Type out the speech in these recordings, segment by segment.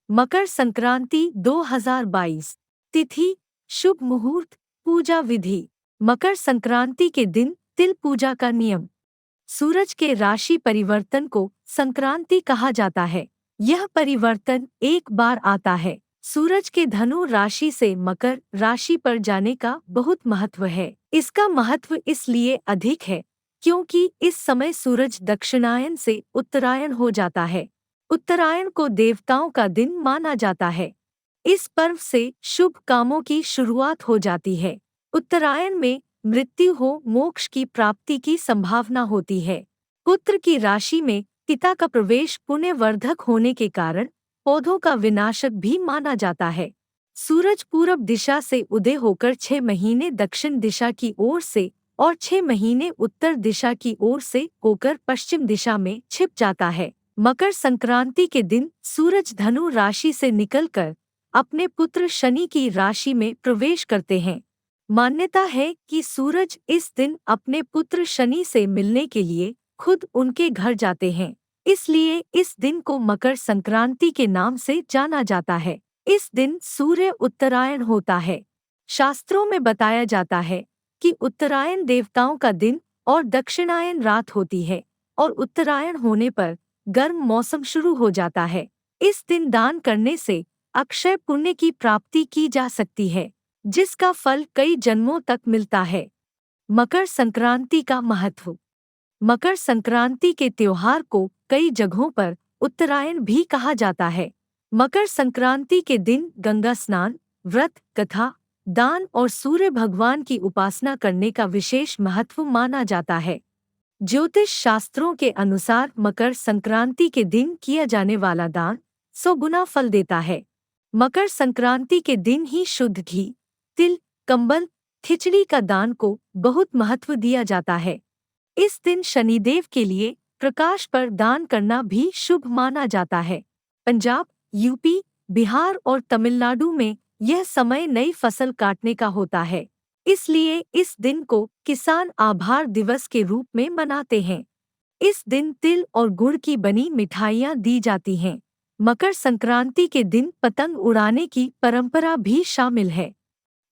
मकर संक्रांति 2022। तिथि शुभ मुहूर्त। पूजा विधि। मकर संक्रांति के दिन तिल पूजा का नियम। सूरज के राशि परिवर्तन को संक्रांति कहा जाता है। यह परिवर्तन एक बार आता है। सूरज के धनु राशि से मकर राशि पर जाने का बहुत महत्व है। इसका महत्व इसलिए अधिक है क्योंकि इस समय सूरज दक्षिणायन से उत्तरायण हो जाता है। उत्तरायण को देवताओं का दिन माना जाता है। इस पर्व से शुभ कामों की शुरुआत हो जाती है। उत्तरायण में मृत्यु हो मोक्ष की प्राप्ति की संभावना होती है। पुत्र की राशि में पिता का प्रवेश पुण्यवर्धक होने के कारण पौधों का विनाशक भी माना जाता है। सूरज पूरब दिशा से उदय होकर 6 महीने दक्षिण दिशा की ओर से और 6 महीने उत्तर दिशा की ओर से होकर पश्चिम दिशा में छिप जाता है। मकर संक्रांति के दिन सूरज धनु राशि से निकलकर अपने पुत्र शनि की राशि में प्रवेश करते हैं। मान्यता है कि सूरज इस दिन अपने पुत्र शनि से मिलने के लिए खुद उनके घर जाते हैं, इसलिए इस दिन को मकर संक्रांति के नाम से जाना जाता है। इस दिन सूर्य उत्तरायण होता है। शास्त्रों में बताया जाता है कि उत्तरायण देवताओं का दिन और दक्षिणायन रात होती है और उत्तरायण होने पर गर्म मौसम शुरू हो जाता है। इस दिन दान करने से अक्षय पुण्य की प्राप्ति की जा सकती है, जिसका फल कई जन्मों तक मिलता है। मकर संक्रांति का महत्व। मकर संक्रांति के त्योहार को कई जगहों पर उत्तरायण भी कहा जाता है। मकर संक्रांति के दिन गंगा स्नान, व्रत, कथा, दान और सूर्य भगवान की उपासना करने का विशेष महत्व माना जाता है। ज्योतिष शास्त्रों के अनुसार मकर संक्रांति के दिन किया जाने वाला दान 100 गुना फल देता है। मकर संक्रांति के दिन ही शुद्ध घी, तिल, कंबल, खिचड़ी का दान को बहुत महत्व दिया जाता है। इस दिन शनिदेव के लिए प्रकाश पर दान करना भी शुभ माना जाता है। पंजाब, यूपी, बिहार और तमिलनाडु में यह समय नई फसल काटने का होता है, इसलिए इस दिन को किसान आभार दिवस के रूप में मनाते हैं। इस दिन तिल और गुड़ की बनी मिठाइयाँ दी जाती हैं। मकर संक्रांति के दिन पतंग उड़ाने की परंपरा भी शामिल है।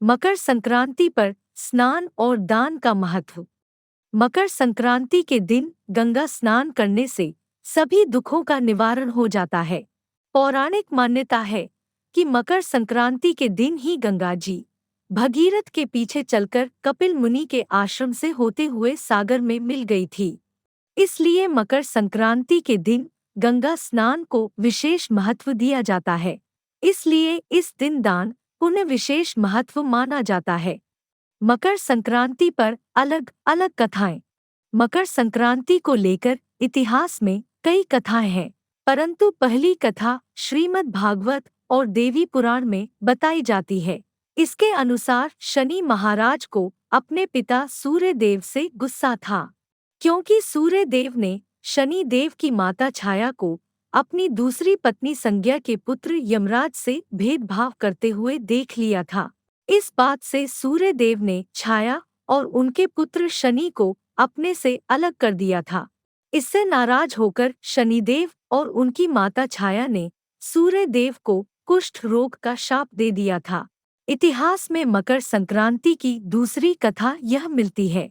मकर संक्रांति पर स्नान और दान का महत्व। मकर संक्रांति के दिन गंगा स्नान करने से सभी दुखों का निवारण हो जाता है। पौराणिक मान्यता है कि मकर संक्रांति के दिन ही गंगा जी भगीरथ के पीछे चलकर कपिल मुनि के आश्रम से होते हुए सागर में मिल गई थी। इसलिए मकर संक्रांति के दिन गंगा स्नान को विशेष महत्व दिया जाता है। इसलिए इस दिन दान पुण्य विशेष महत्व माना जाता है। मकर संक्रांति पर अलग अलग कथाएं। मकर संक्रांति को लेकर इतिहास में कई कथाएं हैं, परंतु पहली कथा श्रीमद् भागवत और देवी पुराण में बताई जाती है। इसके अनुसार शनि महाराज को अपने पिता सूर्य देव से गुस्सा था, क्योंकि सूर्य देव ने शनि देव की माता छाया को अपनी दूसरी पत्नी संज्ञा के पुत्र यमराज से भेदभाव करते हुए देख लिया था। इस बात से सूर्य देव ने छाया और उनके पुत्र शनि को अपने से अलग कर दिया था। इससे नाराज होकर शनिदेव और उनकी माता छाया ने सूर्य देव को कुष्ठ रोग का शाप दे दिया था। इतिहास में मकर संक्रांति की दूसरी कथा यह मिलती है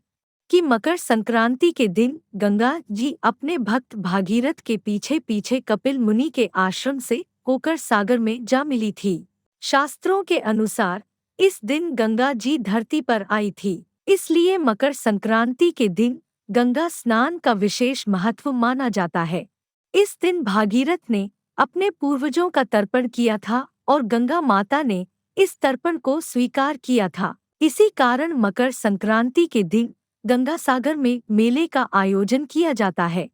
कि मकर संक्रांति के दिन गंगा जी अपने भक्त भागीरथ के पीछे पीछे कपिल मुनि के आश्रम से होकर सागर में जा मिली थी। शास्त्रों के अनुसार इस दिन गंगा जी धरती पर आई थी, इसलिए मकर संक्रांति के दिन गंगा स्नान का विशेष महत्व माना जाता है। इस दिन भागीरथ ने अपने पूर्वजों का तर्पण किया था और गंगा माता ने इस तर्पण को स्वीकार किया था। इसी कारण मकर संक्रांति के दिन गंगा सागर में मेले का आयोजन किया जाता है।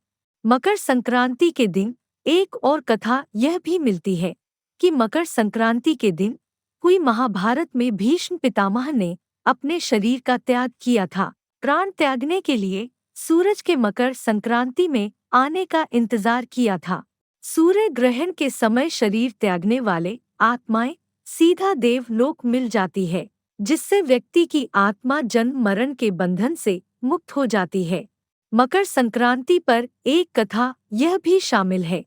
मकर संक्रांति के दिन एक और कथा यह भी मिलती है कि मकर संक्रांति के दिन हुई महाभारत में भीष्म पितामह ने अपने शरीर का त्याग किया था। प्राण त्यागने के लिए सूरज के मकर संक्रांति में आने का इंतजार किया था। सूर्य ग्रहण के समय शरीर त्यागने वाले आत्माएं सीधा देवलोक मिल जाती है, जिससे व्यक्ति की आत्मा जन्म मरण के बंधन से मुक्त हो जाती है। मकर संक्रांति पर एक कथा यह भी शामिल है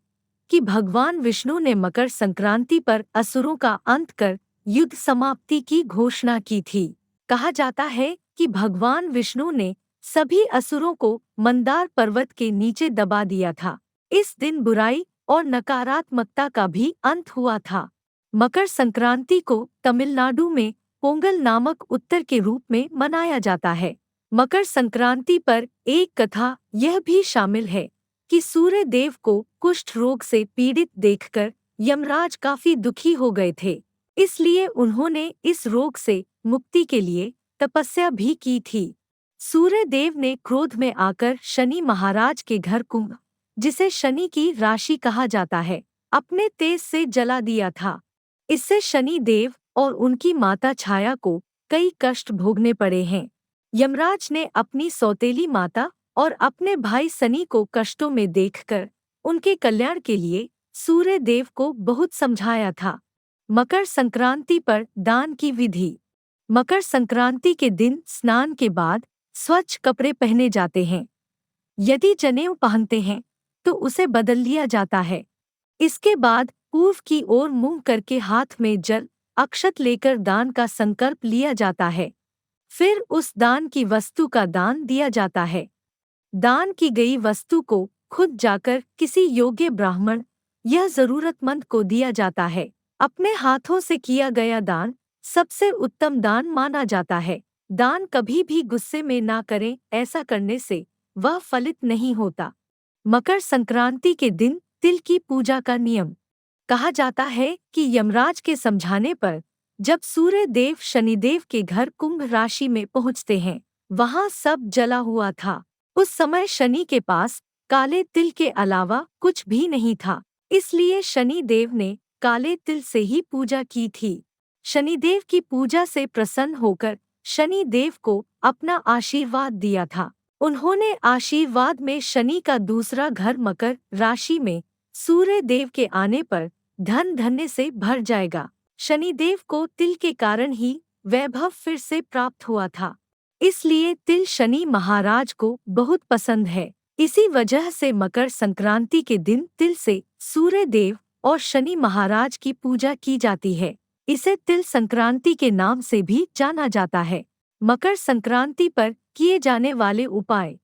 कि भगवान विष्णु ने मकर संक्रांति पर असुरों का अंत कर युद्ध समाप्ति की घोषणा की थी। कहा जाता है कि भगवान विष्णु ने सभी असुरों को मंदार पर्वत के नीचे दबा दिया था। इस दिन बुराई और नकारात्मकता का भी अंत हुआ था। मकर संक्रांति को तमिलनाडु में पोंगल नामक उत्सव के रूप में मनाया जाता है। मकर संक्रांति पर एक कथा यह भी शामिल है कि सूर्य देव को कुष्ठ रोग से पीड़ित देखकर यमराज काफी दुखी हो गए थे, इसलिए उन्होंने इस रोग से मुक्ति के लिए तपस्या भी की थी। सूर्य देव ने क्रोध में आकर शनि महाराज के घर कुंभ, जिसे शनि की राशि कहा जाता है, अपने तेज से जला दिया था। इससे शनि देव और उनकी माता छाया को कई कष्ट भोगने पड़े हैं। यमराज ने अपनी सौतेली माता और अपने भाई शनि को कष्टों में देखकर उनके कल्याण के लिए सूर्य देव को बहुत समझाया था। मकर संक्रांति पर दान की विधि। मकर संक्रांति के दिन स्नान के बाद स्वच्छ कपड़े पहने जाते हैं। यदि जनेऊ पहनते हैं तो उसे बदल लिया जाता है। इसके बाद पूर्व की ओर मुंह करके हाथ में जल अक्षत लेकर दान का संकल्प लिया जाता है। फिर उस दान की वस्तु का दान दिया जाता है। दान की गई वस्तु को खुद जाकर किसी योग्य ब्राह्मण या जरूरतमंद को दिया जाता है। अपने हाथों से किया गया दान सबसे उत्तम दान माना जाता है। दान कभी भी गुस्से में ना करें, ऐसा करने से वह फलित नहीं होता। मकर संक्रांति के दिन तिल की पूजा का नियम। कहा जाता है कि यमराज के समझाने पर जब सूर्य देव शनिदेव के घर कुंभ राशि में पहुंचते हैं, वहां सब जला हुआ था। उस समय शनि के पास काले तिल के अलावा कुछ भी नहीं था, इसलिए शनि देव ने काले तिल से ही पूजा की थी। शनिदेव की पूजा से प्रसन्न होकर शनि देव को अपना आशीर्वाद दिया था। उन्होंने आशीर्वाद में शनि का दूसरा घर मकर राशि में सूर्य देव के आने पर धन धन्य से भर जाएगा। शनिदेव को तिल के कारण ही वैभव फिर से प्राप्त हुआ था, इसलिए तिल शनि महाराज को बहुत पसंद है। इसी वजह से मकर संक्रांति के दिन तिल से सूर्य देव और शनि महाराज की पूजा की जाती है। इसे तिल संक्रांति के नाम से भी जाना जाता है। मकर संक्रांति पर किए जाने वाले उपाय।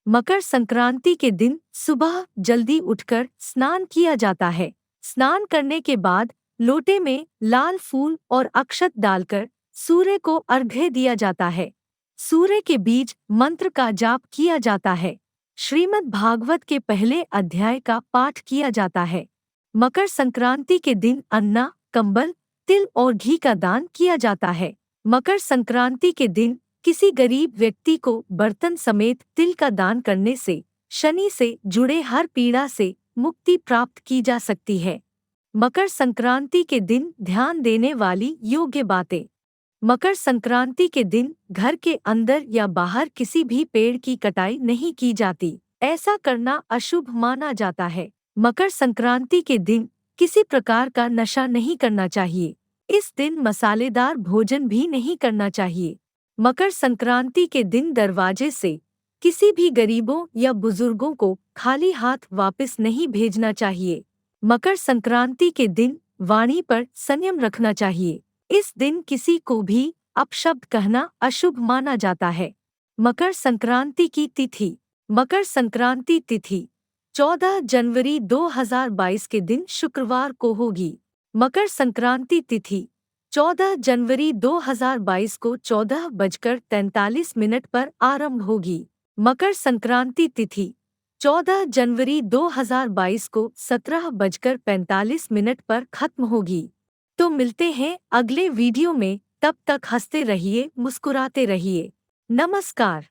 मकर संक्रांति के दिन सुबह जल्दी उठकर स्नान किया जाता है। स्नान करने के बाद लोटे में लाल फूल और अक्षत डालकर सूर्य को अर्घ्य दिया जाता है। सूर्य के बीज मंत्र का जाप किया जाता है। श्रीमद् भागवत के पहले अध्याय का पाठ किया जाता है। मकर संक्रांति के दिन अन्ना, कंबल, तिल और घी का दान किया जाता है। मकर संक्रांति के दिन किसी गरीब व्यक्ति को बर्तन समेत तिल का दान करने से शनि से जुड़े हर पीड़ा से मुक्ति प्राप्त की जा सकती है। मकर संक्रांति के दिन ध्यान देने वाली योग्य बातें। मकर संक्रांति के दिन घर के अंदर या बाहर किसी भी पेड़ की कटाई नहीं की जाती, ऐसा करना अशुभ माना जाता है। मकर संक्रांति के दिन किसी प्रकार का नशा नहीं करना चाहिए। इस दिन मसालेदार भोजन भी नहीं करना चाहिए। मकर संक्रांति के दिन दरवाजे से किसी भी गरीबों या बुजुर्गों को खाली हाथ वापस नहीं भेजना चाहिए। मकर संक्रांति के दिन वाणी पर संयम रखना चाहिए। इस दिन किसी को भी अपशब्द कहना अशुभ माना जाता है। मकर संक्रांति की तिथि। मकर संक्रांति तिथि 14 जनवरी 2022 के दिन शुक्रवार को होगी। मकर संक्रांति तिथि 14 जनवरी 2022 को 14:43 पर आरंभ होगी। मकर संक्रांति तिथि 14 जनवरी 2022 को 17:45 पर खत्म होगी। तो मिलते हैं अगले वीडियो में, तब तक हंसते रहिए, मुस्कुराते रहिए। नमस्कार।